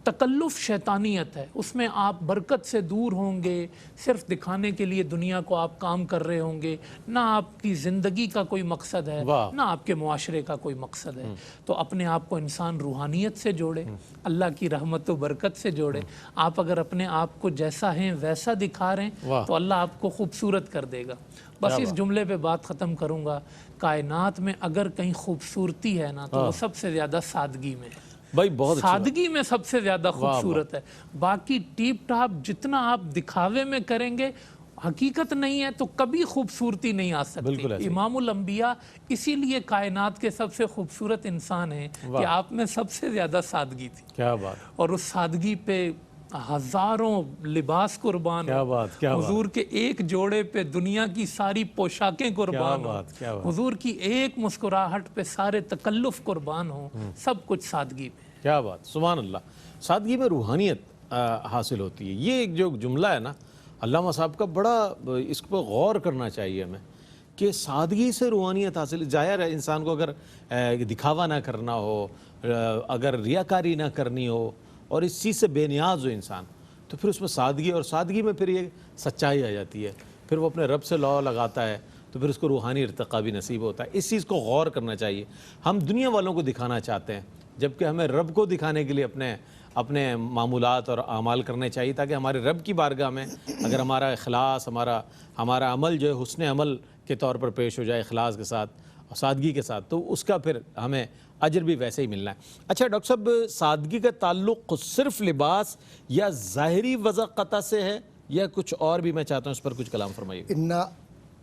تکلف شیطانیت ہے۔ اس میں آپ برکت سے دور ہوں گے، صرف دکھانے کے لیے دنیا کو آپ کام کر رہے ہوں گے، نہ آپ کی زندگی کا کوئی مقصد ہے، نہ آپ کے معاشرے کا کوئی مقصد ہے۔ تو اپنے آپ کو انسان روحانیت سے جوڑے، اللہ کی رحمت و برکت سے جوڑے۔ آپ اگر اپنے آپ کو جیسا ہیں ویسا دکھا رہے ہیں تو اللہ آپ کو خوبصورت کر دے گا۔ بس اس جملے پہ بات ختم کروں گا، کائنات میں اگر کہیں خوبصورتی ہے نا تو وہ سب سے زیادہ سادگی میں ہے۔ بھائی بہت سادگی میں سب سے زیادہ خوبصورت ہے۔ باقی ٹیپ ٹاپ جتنا آپ دکھاوے میں کریں گے، حقیقت نہیں ہے تو کبھی خوبصورتی نہیں آ سکتی۔ امام الانبیاء اسی لیے کائنات کے سب سے خوبصورت انسان ہیں کہ آپ میں سب سے زیادہ سادگی تھی۔ کیا بات! اور اس سادگی پہ ہزاروں لباس قربان ہو، حضور کے ایک جوڑے پہ دنیا کی ساری پوشاکیں قربان ہو، حضور کی ایک مسکراہٹ پہ سارے تکلف قربان ہو، سب کچھ سادگی میں۔ کیا بات! سبحان اللہ۔ سادگی میں روحانیت حاصل ہوتی ہے۔ یہ ایک جو جملہ ہے نا علامہ صاحب کا، بڑا اس پہ غور کرنا چاہیے ہمیں کہ سادگی سے روحانیت حاصل۔ ظاہر ہے انسان کو اگر دکھاوا نہ کرنا ہو، اگر ریاکاری نہ کرنی ہو اور اس چیز سے بے نیاز ہو انسان، تو پھر اس میں سادگی، اور سادگی میں پھر یہ سچائی آ جاتی ہے، پھر وہ اپنے رب سے لو لگاتا ہے تو پھر اس کو روحانی ارتقا بھی نصیب ہوتا ہے۔ اس چیز کو غور کرنا چاہیے۔ ہم دنیا والوں کو دکھانا چاہتے ہیں، جبکہ ہمیں رب کو دکھانے کے لیے اپنے معمولات اور اعمال کرنے چاہیے، تاکہ ہمارے رب کی بارگاہ میں اگر ہمارا اخلاص، ہمارا عمل جو ہے حسن عمل کے طور پر پیش ہو جائے، اخلاص کے ساتھ اور سادگی کے ساتھ، تو اس کا پھر ہمیں اجر بھی ویسے ہی ملنا ہے۔ اچھا ڈاکٹر صاحب، سادگی کا تعلق صرف لباس یا ظاہری وضاقتہ سے ہے یا کچھ اور بھی؟ میں چاہتا ہوں اس پر کچھ کلام فرمائیے۔ ان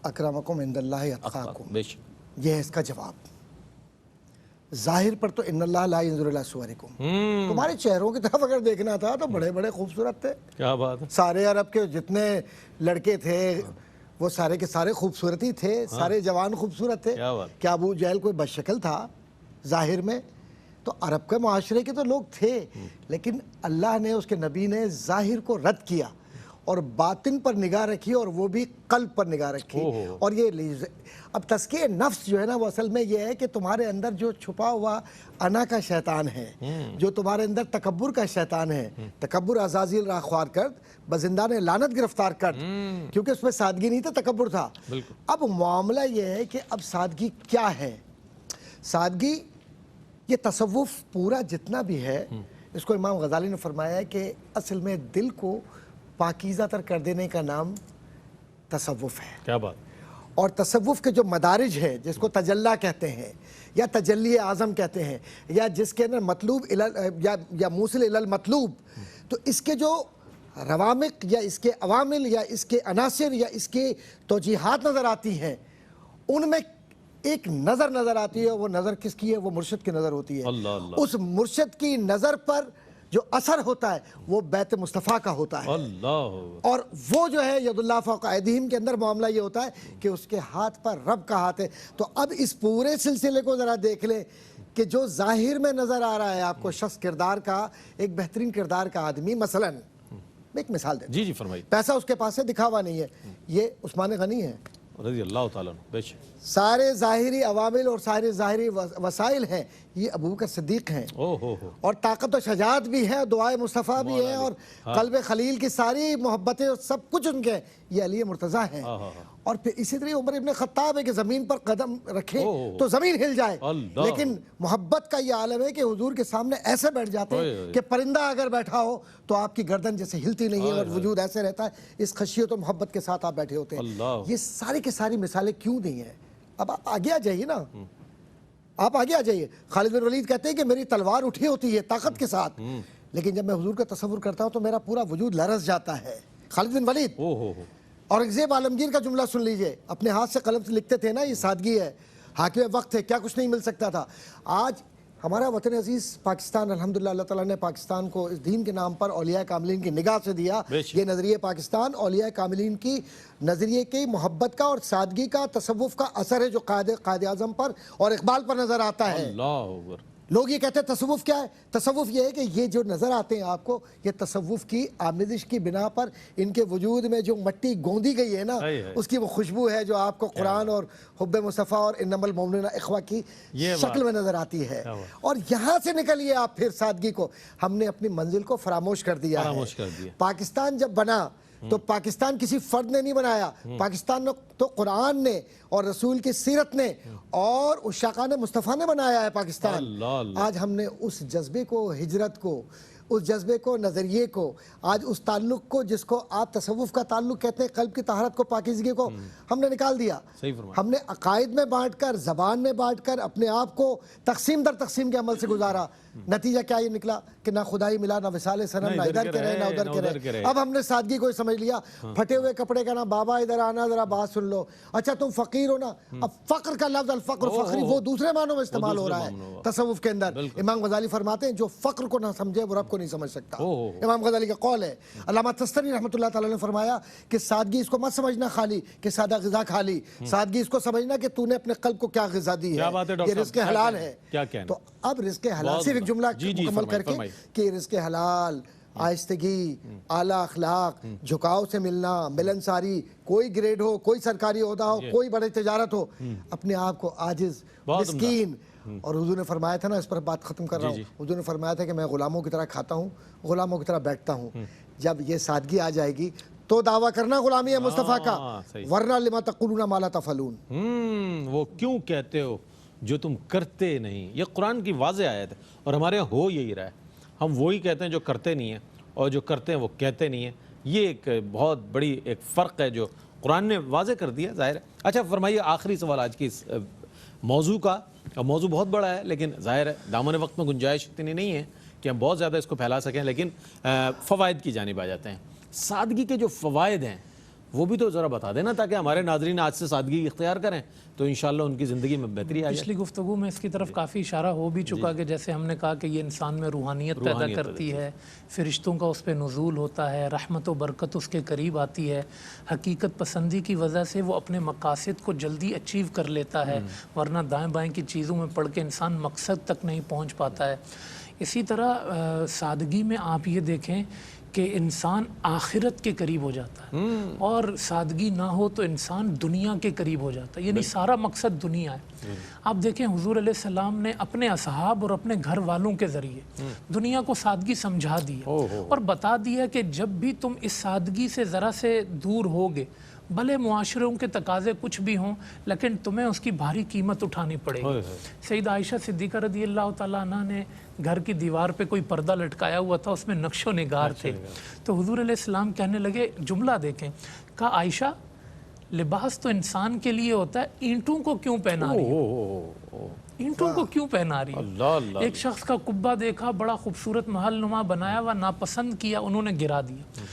اکرمکم عند اللہ اتقاکم، بے شک، یہ ہے اس کا جواب۔ ظاہر پر تو ان اللہ لا ينظر الى صورکم، تمہارے چہروں کی طرف اگر دیکھنا تھا تو بڑے بڑے خوبصورت تھے، کیا بات ہے، سارے عرب کے جتنے لڑکے تھے وہ سارے کے سارے خوبصورتی تھے، سارے جوان خوبصورت تھے۔ کیا بات، کیا ابو جہل کوئی بدشکل تھا ظاہر میں؟ تو عرب کے معاشرے کے تو لوگ تھے، لیکن اللہ نے، اس کے نبی نے ظاہر کو رد کیا اور باطن پر نگاہ رکھی، اور وہ بھی قلب پر نگاہ رکھی۔ اور یہ اب تزکیہ نفس جو ہے نا، وہ اصل میں یہ ہے کہ تمہارے اندر جو چھپا ہوا انا کا شیطان ہے، جو تمہارے اندر تکبر کا شیطان ہے، تکبر عزازیل را خوار کرد بزندان لعنت گرفتار کرد، کیونکہ اس میں سادگی نہیں تھا، تکبر تھا۔ اب معاملہ یہ ہے کہ اب سادگی کیا ہے؟ سادگی، یہ تصوف پورا جتنا بھی ہے، اس کو امام غزالی نے فرمایا ہے کہ اصل میں دل کو پاکیزہ تر کر دینے کا نام تصوف ہے۔ کیا بات، اور تصوف کے جو مدارج ہے، جس کو تجلی کہتے ہیں یا تجلی اعظم کہتے ہیں، یا جس کے اندر مطلوب یا موصل الی المطلوب، تو اس کے جو روامق یا اس کے عوامل یا اس کے عناصر یا اس کے توجیحات نظر آتی ہیں، ان میں ایک نظر آتی ہے۔ وہ نظر کس کی ہے؟ وہ مرشد کی نظر ہوتی ہے۔ اللہ اللہ، اس مرشد کی نظر پر جو اثر ہوتا ہے وہ بیت مصطفیٰ کا ہوتا ہے۔ اللہ، اور وہ جو ہے ید اللہ فوق ایدیہم کے اندر معاملہ یہ ہوتا ہے کہ اس کے ہاتھ پر رب کا ہاتھ ہے۔ تو اب اس پورے سلسلے کو ذرا دیکھ لیں کہ جو ظاہر میں نظر آ رہا ہے آپ کو شخص کردار کا، ایک بہترین کردار کا آدمی، مثلا میں ایک مثال دیتا ہوں، جی فرمائیے۔ پیسہ اس کے پاس ہے، دکھاوا نہیں ہے، یہ عثمان غنی ہے، رضی اللہ تعالیٰ عنہ، بے شک، سارے ظاہری عوامل اور سارے ظاہری وسائل ہیں، یہ ابوبکر صدیق ہیں، اور طاقت و شجاعت بھی ہے، دعائے مصطفیٰ بھی ہے، اور قلب خلیل کی ساری محبتیں اور سب کچھ ان کے، یہ علی مرتضیٰ ہیں۔ اور پھر اسی طرح عمر ابن خطاب ہے کہ زمین پر قدم رکھے تو زمین ہل جائے، لیکن محبت کا یہ عالم ہے کہ حضور کے سامنے ایسے بیٹھ جاتے ہیں کہ پرندہ اگر بیٹھا ہو تو آپ کی گردن جیسے ہلتی نہیں ہے اور وجود ایسے رہتا ہے، اس خشیت و محبت کے ساتھ آپ بیٹھے ہوتے ہیں۔ یہ ساری کی ساری مثالیں کیوں نہیں ہیں؟ اب آپ آگے آ جائیے نا، آپ آگے آ جائیے۔ خالد بن ولید کہتے ہیں کہ میری تلوار اٹھی ہوتی ہے طاقت کے ساتھ، لیکن جب میں حضور کا تصور کرتا ہوں تو میرا پورا وجود لرز جاتا ہے۔ خالد بن ولید، اورنگزیب عالمگیر کا جملہ سن لیجئے، اپنے ہاتھ سے قلم سے لکھتے تھے نا، یہ سادگی ہے، حاکم وقت ہے، کیا کچھ نہیں مل سکتا تھا۔ آج ہمارا وطن عزیز پاکستان، الحمدللہ اللہ تعالیٰ نے پاکستان کو اس دین کے نام پر اولیاء کاملین کی نگاہ سے دیا۔ یہ نظریہ پاکستان اولیاء کاملین کی نظریے کی محبت کا اور سادگی کا، تصوف کا اثر ہے جو قائد اعظم پر اور اقبال پر نظر آتا ہے۔ لوگ یہ کہتے ہیں تصوف کیا ہے؟ تصوف یہ ہے کہ یہ جو نظر آتے ہیں آپ کو، یہ تصوف کی آمیزش کی بنا پر ان کے وجود میں جو مٹی گوندی گئی ہے نا، اس کی وہ خوشبو ہے جو آپ کو قرآن اور حب مصطفیٰ اور انما المؤمنون اخوہ کی شکل میں نظر آتی ہے۔ اور یہاں سے نکلیے آپ پھر سادگی کو، ہم نے اپنی منزل کو فراموش کر دیا ہے۔ پاکستان جب بنا تو پاکستان کسی فرد نے نہیں بنایا، پاکستان تو قرآن نے اور رسول کی سیرت نے اور عشاقان مصطفیٰ نے بنایا ہے پاکستان۔ آج ہم نے اس جذبے کو، ہجرت کو، اس جذبے کو، نظریے کو، آج اس تعلق کو جس کو آپ تصوف کا تعلق کہتے ہیں، قلب کی طہارت کو، پاکیزگی کو، ہم نے نکال دیا۔ ہم نے عقائد میں بانٹ کر، زبان میں بانٹ کر اپنے آپ کو تقسیم در تقسیم کے عمل سے گزارا۔ نتیجہ کیا یہ نکلا کہ نہ خدائی ملا، نہ وصال صنم، نہ ادھر کے رہے نہ ادھر کے رہے۔ اب ہم نے سادگی کو سمجھ لیا، پھٹے ہوئے کپڑے کا نا، بابا ادھر آنا ذرا بات سن لو، اچھا تم فقیر ہو نا، اب فقر کا لفظ الفقر فقری وہ دوسرے معنوں میں استعمال ہو رہا ہے تصوف کے اندر۔ امام غزالی فرماتے ہیں جو فقر کو نہ سمجھے وہ رب کو نہیں سمجھ سکتا، امام غزالی کا قول ہے۔ علامہ تستری رحمۃ اللہ تعالیٰ نے فرمایا کہ سادگی اس کو مت سمجھنا خالی کہ سادہ غذا کھا لی، سادگی اس کو سمجھنا کہ تو نے اپنے قلب کو کیا غذا دی ہے، یہ رزق حلال ہے۔ تو اب رزق حلال صرف ایک جملہ مکمل کر کے کہ رزق حلال، آہستگی، اعلیٰ اخلاق، جھکاؤ سے ملنا، ملنساری، کوئی گریڈ ہو، کوئی سرکاری عہدہ ہو، کوئی بڑی تجارت ہو، اپنے آپ کو عاجز، مسکین۔ اور حضور نے فرمایا تھا نا، اس پر بات ختم کر رہا ہوں، حضور نے فرمایا تھا کہ میں غلاموں کی طرح کھاتا ہوں، غلاموں کی طرح بیٹھتا ہوں۔ جب یہ سادگی آ جائے گی تو دعویٰ کرنا غلامی ہے مصطفیٰ کا، ورنہ لما تقولون ما لا تفعلون. وہ کیوں کہتے ہو جو تم کرتے نہیں. یہ قرآن کی واضح آیت ہے اور ہمارے یہاں ہو یہی رہا ہے. ہم وہی کہتے ہیں جو کرتے نہیں ہیں اور جو کرتے ہیں وہ کہتے نہیں ہیں. یہ ایک بہت بڑی ایک فرق ہے جو قرآن نے واضح کر دیا ظاہر ہے. اچھا فرمائیے آخری سوال آج کی اس موضوع کا. موضوع بہت بڑا ہے لیکن ظاہر ہے دامن وقت میں گنجائش اتنی نہیں ہے کہ ہم بہت زیادہ اس کو پھیلا سکیں، لیکن فوائد کی جانب آ جاتے ہیں. سادگی کے جو فوائد ہیں وہ بھی تو ذرا بتا دینا تاکہ ہمارے ناظرین آج سے سادگی اختیار کریں تو انشاءاللہ ان کی زندگی میں بہتری آ جائے. پچھلی گفتگو میں اس کی طرف کافی اشارہ ہو بھی چکا کہ جیسے ہم نے کہا کہ یہ انسان میں روحانیت پیدا کرتی ہے، فرشتوں کا اس پہ نزول ہوتا ہے، رحمت و برکت اس کے قریب آتی ہے، حقیقت پسندی کی وجہ سے وہ اپنے مقاصد کو جلدی اچیو کر لیتا ہے، ورنہ دائیں بائیں کی چیزوں میں پڑھ کے انسان مقصد تک نہیں پہنچ پاتا ہے. اسی طرح سادگی میں آپ یہ دیکھیں کہ انسان آخرت کے قریب ہو جاتا ہے، اور سادگی نہ ہو تو انسان دنیا کے قریب ہو جاتا ہے، یعنی سارا مقصد دنیا ہے. آپ دیکھیں حضور علیہ السلام نے اپنے اصحاب اور اپنے گھر والوں کے ذریعے دنیا کو سادگی سمجھا دی ہے اور بتا دیا کہ جب بھی تم اس سادگی سے ذرا سے دور ہوگے، بھلے معاشروں کے تقاضے کچھ بھی ہوں لیکن تمہیں اس کی بھاری قیمت اٹھانی پڑے گی. سیدہ عائشہ صدیقہ رضی اللہ تعالیٰ عنہ نے گھر کی دیوار پہ کوئی پردہ لٹکایا ہوا تھا، اس میں نقش و نگار تھے. تو حضور علیہ السلام کہنے لگے، جملہ دیکھیں، کہا عائشہ لباس تو انسان کے لیے ہوتا ہے، اینٹوں کو کیوں پہنا رہی ہے؟ اینٹوں کو کیوں پہنا رہی ہے؟ ایک شخص کا قبہ دیکھا، بڑا خوبصورت محل نما بنایا ہوا، ناپسند کیا، انہوں نے گرا دیا.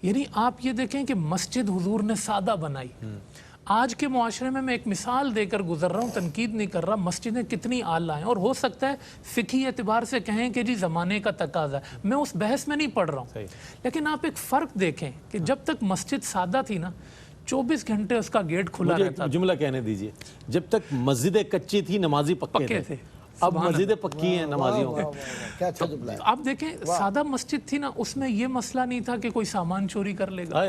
یعنی آپ یہ دیکھیں کہ مسجد حضور نے سادہ بنائی. آج کے معاشرے میں ایک مثال دے کر گزر رہا ہوں، تنقید نہیں کر رہا، مسجدیں کتنی اعلیٰ ہیں، اور ہو سکتا ہے فقہی اعتبار سے کہیں کہ جی زمانے کا تقاضا ہے، میں اس بحث میں نہیں پڑھ رہا ہوں. لیکن آپ ایک فرق دیکھیں کہ جب تک مسجد سادہ تھی نا، 24 گھنٹے اس کا گیٹ کھلا رہتا. جملہ کہنے دیجئے، جب تک مسجدیں کچی تھی نمازی پکے تھے، اب مسجدیں پکی ہیں نمازیوں کے. کیا اچھا جملہ ہے. آپ دیکھیں سادہ مسجد تھی نا، اس میں یہ مسئلہ نہیں تھا کہ کوئی سامان چوری کر لے گا،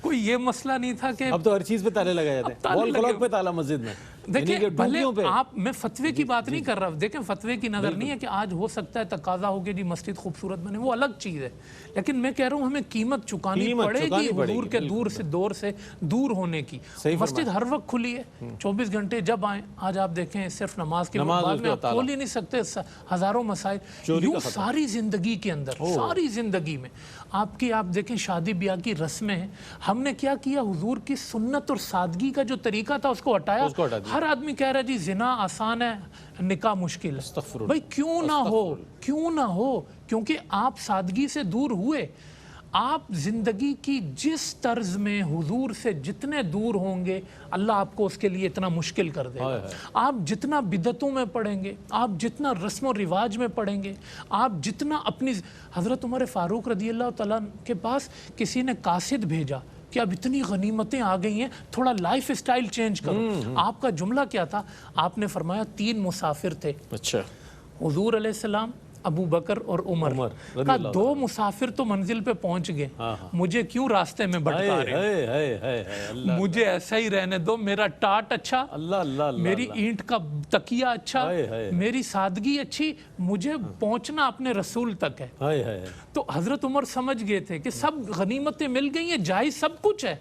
کوئی یہ مسئلہ نہیں تھا کہ اب تو ہر چیز پہ تالے لگائے جاتے ہیں، وال کلاک پہ تالا مسجد میں. دیکھیں بھلے آپ، میں فتوے کی بات نہیں کر رہا، دیکھیں فتوے کی نظر نہیں ہے کہ آج ہو سکتا ہے تقاضا ہو کہ جی مسجد خوبصورت بنے، وہ الگ چیز ہے. لیکن میں کہہ رہا ہوں ہمیں قیمت چکانی پڑے گی حضور کے دور سے دور ہونے کی. مسجد ہر وقت کھلی ہے، 24 گھنٹے جب آئیں. آج آپ دیکھیں صرف نماز کے بعد میں آپ کھول ہی نہیں سکتے، ہزاروں مسائل. یوں ساری زندگی کے اندر، ساری زندگی میں آپ دیکھیں شادی بیاہ کی رسمیں ہیں، ہم نے کیا کیا؟ حضور کی سنت اور سادگی کا جو طریقہ تھا اس کو ہٹایا. ہر آدمی کہہ رہا ہے جی زنا آسان ہے، نکاح مشکل ہے. بھائی کیوں نہ ہو، کیونکہ آپ سادگی سے دور ہوئے. آپ زندگی کی جس طرز میں حضور سے جتنے دور ہوں گے، اللہ آپ کو اس کے لیے اتنا مشکل کر دے گا. آپ جتنا بدعتوں میں پڑیں گے، آپ جتنا رسم و رواج میں پڑیں گے، آپ جتنا اپنی، حضرت عمر فاروق رضی اللہ تعالیٰ کے پاس کسی نے قاصد بھیجا کہ اب اتنی غنیمتیں آ گئی ہیں، تھوڑا لائف اسٹائل چینج کرو. آپ کا جملہ کیا تھا؟ آپ نے فرمایا 3 مسافر تھے، اچھا، حضور علیہ السلام، ابو بکر اور عمر. کا 2 مسافر تو منزل پہ پہنچ گئے، مجھے کیوں راستے میں بھٹکا رہے؟ مجھے ایسا ہی رہنے دو، میرا ٹاٹ اچھا، میری اینٹ کا تکیہ اچھا، میری سادگی اچھی، مجھے پہنچنا اپنے رسول تک ہے. تو حضرت عمر سمجھ گئے تھے کہ سب غنیمتیں مل گئی ہیں، جائز سب کچھ ہے،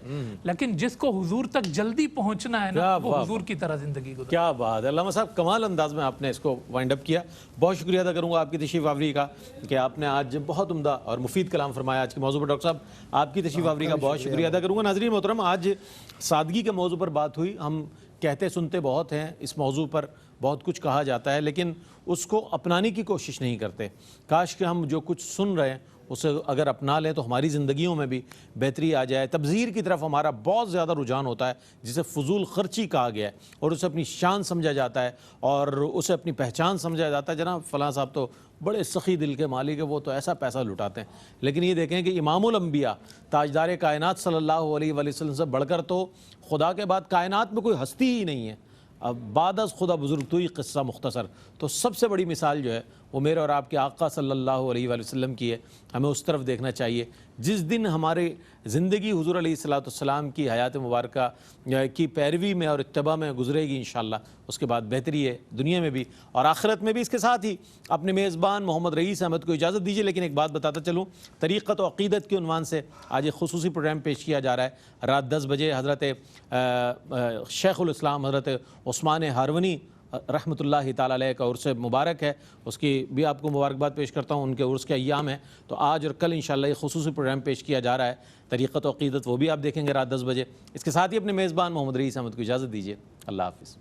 لیکن جس کو حضور تک جلدی پہنچنا ہے نا، وہ حضور کی طرح زندگی گزارے. کیا بات ہے علامہ صاحب، کمال انداز میں آپ نے اس کو وائنڈ اپ کیا. بہت شکریہ ادا کروں گا آپ کی تشریف آوری کا کہ آپ نے آج بہت عمدہ اور مفید کلام فرمایا آج کے موضوع پر. ڈاکٹر صاحب آپ کی تشریف آوری کا بہت شکریہ ادا کروں گا. ناظرین محترم، آج سادگی کے موضوع پر بات ہوئی. ہم کہتے سنتے بہت ہیں، اس موضوع پر بہت کچھ کہا جاتا ہے، لیکن اس کو اپنانے کی کوشش نہیں کرتے. کاش کہ ہم جو کچھ سن رہے ہیں اسے اگر اپنا لیں تو ہماری زندگیوں میں بھی بہتری آ جائے. تبذیر کی طرف ہمارا بہت زیادہ رجحان ہوتا ہے، جسے فضول خرچی کہا گیا ہے، اور اسے اپنی شان سمجھا جاتا ہے اور اسے اپنی پہچان سمجھا جاتا ہے. جناب فلاں صاحب تو بڑے سخی دل کے مالک ہیں، وہ تو ایسا پیسہ لٹاتے ہیں. لیکن یہ دیکھیں کہ امام الانبیاء، تاجدار کائنات صلی اللہ علیہ وآلہ وسلم سے بڑھ کر تو خدا کے بعد کائنات میں کوئی ہستی ہی نہیں ہے. اب بعد از خدا بزرگ تو ہی قصہ مختصر. تو سب سے بڑی مثال جو ہے وہ میرے اور آپ کے آقا صلی اللہ علیہ وآلہ وسلم کی ہے. ہمیں اس طرف دیکھنا چاہیے. جس دن ہمارے زندگی حضور علیہ السلام کی حیات مبارکہ کی پیروی میں اور اتباع میں گزرے گی انشاءاللہ، اس کے بعد بہتری ہے دنیا میں بھی اور آخرت میں بھی۔ اس کے ساتھ ہی اپنے میزبان محمد رئیس احمد کو اجازت دیجیے، لیکن ایک بات بتاتا چلوں، طریقت و عقیدت کے عنوان سے آج ایک خصوصی پروگرام پیش کیا جا رہا ہے۔ رات 10 بجے حضرت شیخ الاسلام حضرت عثمان ہارونی رحمۃ اللہ تعالیٰ علیہ کا عرس مبارک ہے، اس کی بھی آپ کو مبارکباد پیش کرتا ہوں، ان کے عرس کے ایام ہیں، تو آج اور کل انشاءاللہ یہ خصوصی پروگرام پیش کیا جا رہا ہے طریقت و عقیدت، وہ بھی آپ دیکھیں گے رات 10 بجے۔ اس کے ساتھ ہی اپنے میزبان محمد رئیس احمد کو اجازت دیجیے، اللہ حافظ۔